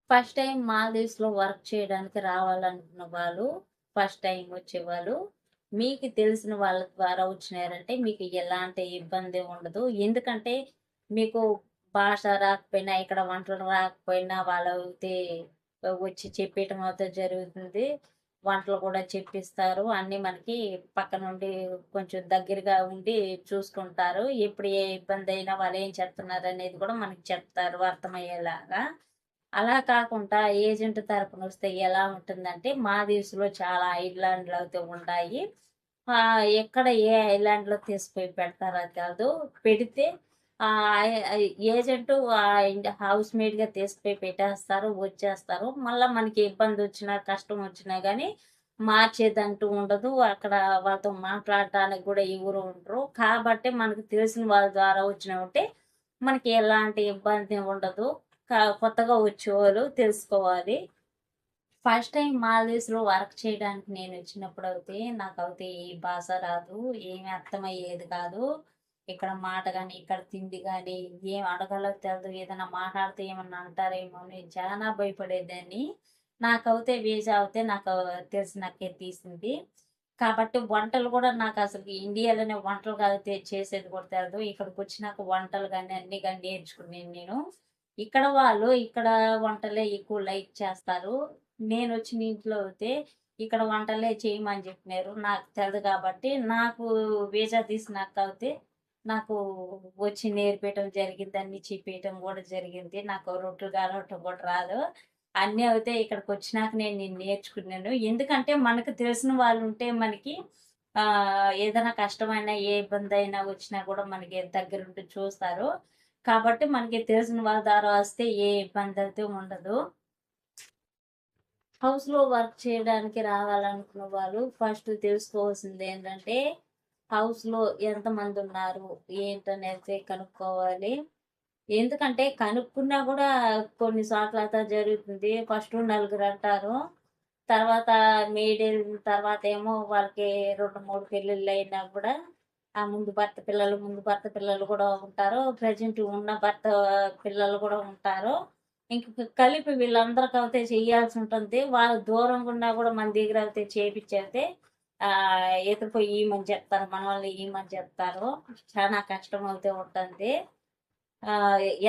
First time మాల్దీవ్స్‌లో work చేయడానికి రావాలనుకున్న వాళ్ళు, first time వచ్చేవాళ్ళు, మీకు తెలిసిన వాళ్ళ ద్వారా వచ్చినారంటే మీకు ఎలాంటి ఇబ్బంది ఉండదు. ఎందుకంటే మీకు భాష రాకపోయినా, ఇక్కడ వంటలు రాకపోయినా వాళ్ళైతే వచ్చి చెప్పేయటం అయితే జరుగుతుంది. వంటలు కూడా చెప్పిస్తారు. అన్నీ మనకి పక్కనుండి కొంచెం దగ్గరగా ఉండి చూసుకుంటారు. ఎప్పుడు ఏ ఇబ్బందయినా వాళ్ళేం చెప్తున్నారనేది కూడా మనకి చెప్తారు అర్థమయ్యేలాగా. అలా కాకుండా ఏజెంట్ తరపునొస్తే ఎలా ఉంటుందంటే, మాల్దీవ్స్‌లో చాలా ఐలాండ్‌లయితే ఉంటాయి. ఎక్కడ ఏ ఐలాండ్‌లో తీసుకుపోయి పెడతారో కాదు. పెడితే ఏజెంటు హౌస్ మేట్‌గా తీసుకుపోయి పెట్టేస్తారు, వచ్చేస్తారు. మళ్ళా మనకి ఇబ్బందొచ్చినా, కష్టమొచ్చినా గానీ మార్చేదంటూ ఉండదు. అక్కడ వాళ్ళతో మాట్లాడటానికి గూడా ఎవరు ఉండరు. కాబట్టి మనకు తెలిసిన వాళ్ళ ద్వారా వచ్చినవంటే మనకి ఎలాంటి ఇబ్బంది ఉండదు. కొత్తగా వచ్చేవాళ్ళు తెలుసుకోవాలి. ఫస్ట్ టైం మాల్దీవ్స్‌లో వర్క్ చేయడానికి నేనొచ్చినప్పుడైతే, నాకైతే ఏ భాష రాదు. ఏమి అర్థమయ్యేది కాదు. ఇక్కడ మాట గాని, ఇక్కడ తిండి గాని, ఏం అడగాలో తెలదు. ఏదైనా మాట్లాడితే ఏమన్నా అంటారేమో అని చానా భయపడేదాన్ని. నాకైతే వీసా అయితే నాకు తెలిసినాకే తీసింది. కాబట్టి వంటలు గూడా నాకసలు ఇండియాలోనే వంటలు అయితే చేసేది కూడా తెలదు. ఇక్కడికొచ్చినాక వంటలు గాని, అన్నీ గాని నేర్చుకున్నాను నేను. ఇక్కడ వంటలే ఎక్కువ లైక్ చేస్తారు. నేనొచ్చిన ఇంట్లో అయితే ఇక్కడ వంటలే చేయమని చెప్పినారు. నాకు తెలదు కాబట్టి, నాకు వీసా తీసినాక అయితే నాకు వచ్చి నేర్పియటం జరిగింది. అన్నీ చెప్పేయటం గూడా జరిగింది. నాకు రొట్టెలు కాలవటం కూడా రాదు. అన్నీ అయితే ఇక్కడికొచ్చినాక నేను నేర్చుకున్నాను. ఎందుకంటే మనకు తెలిసిన వాళ్ళుంటే మనకి ఏదైనా కష్టమైనా, ఏ ఇబ్బందైనా వచ్చినా గూడా మనకి దగ్గరుండి చూస్తారు. కాబట్టి మనకి తెలిసిన వాళ్ళ ద్వారా వస్తే ఏ ఇబ్బందయితే ఉండదు. హౌస్‌లో వర్క్ చేయడానికి రావాలనుకున్న వాళ్ళు ఫస్ట్ తెలుసుకోవాల్సిందేంటంటే, హౌస్‌లో ఎంతమందున్నారు? ఏంటనేది కనుక్కోవాలి. ఎందుకంటే కనుక్కున్నా గూడా కొన్ని చోట్లయితే జరుగుతుంది. ఫస్ట్ నలుగురంటారు. తర్వాత మెయిడెళ్ళిన తర్వాతేమో వాళ్ళకి 2, 3 పెళ్ళిళ్ళయినా గూడా ముందు భర్త పిల్లలు గూడా ఉంటారు. ప్రెజెంట్ ఉన్న భర్త పిల్లలు గూడా ఉంటారు. కలిపి వీళ్ళందరికైతే చెయ్యాల్సుంటుంది. వాళ్ళు దూరంగున్నా గూడా మన దగ్గరైతే చేపిచ్చేస్తే ఎత్తుకుపోయి ఇయమని చెప్తారు. మనోళ్ళని ఇయమని చెప్తారు. చానా కష్టమవుతూ ఉంటుంది.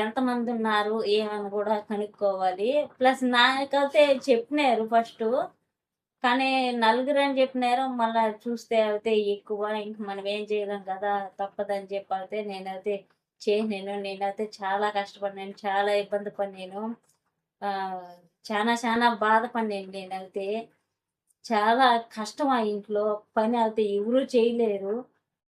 ఎంతమందున్నారు ఏమని గూడా కనుక్కోవాలి. ప్లస్ నాకైతే చెప్పినారు ఫస్టు. కానీ నలుగురని చెప్పినారు. మళ్ళా చూస్తే అయితే ఎక్కువ. ఇంక మనం ఏం చేయలేం కదా! తప్పదని చెప్పైతే నేనైతే చేసినాను. నేనైతే చాలా కష్టపడినాను. చాలా ఇబ్బంది పడినాను. ఆహ్, చానా బాధపడినాను నేనైతే. చాలా కష్టం ఆ ఇంట్లో. పని అయితే ఎవరు చేయలేరు.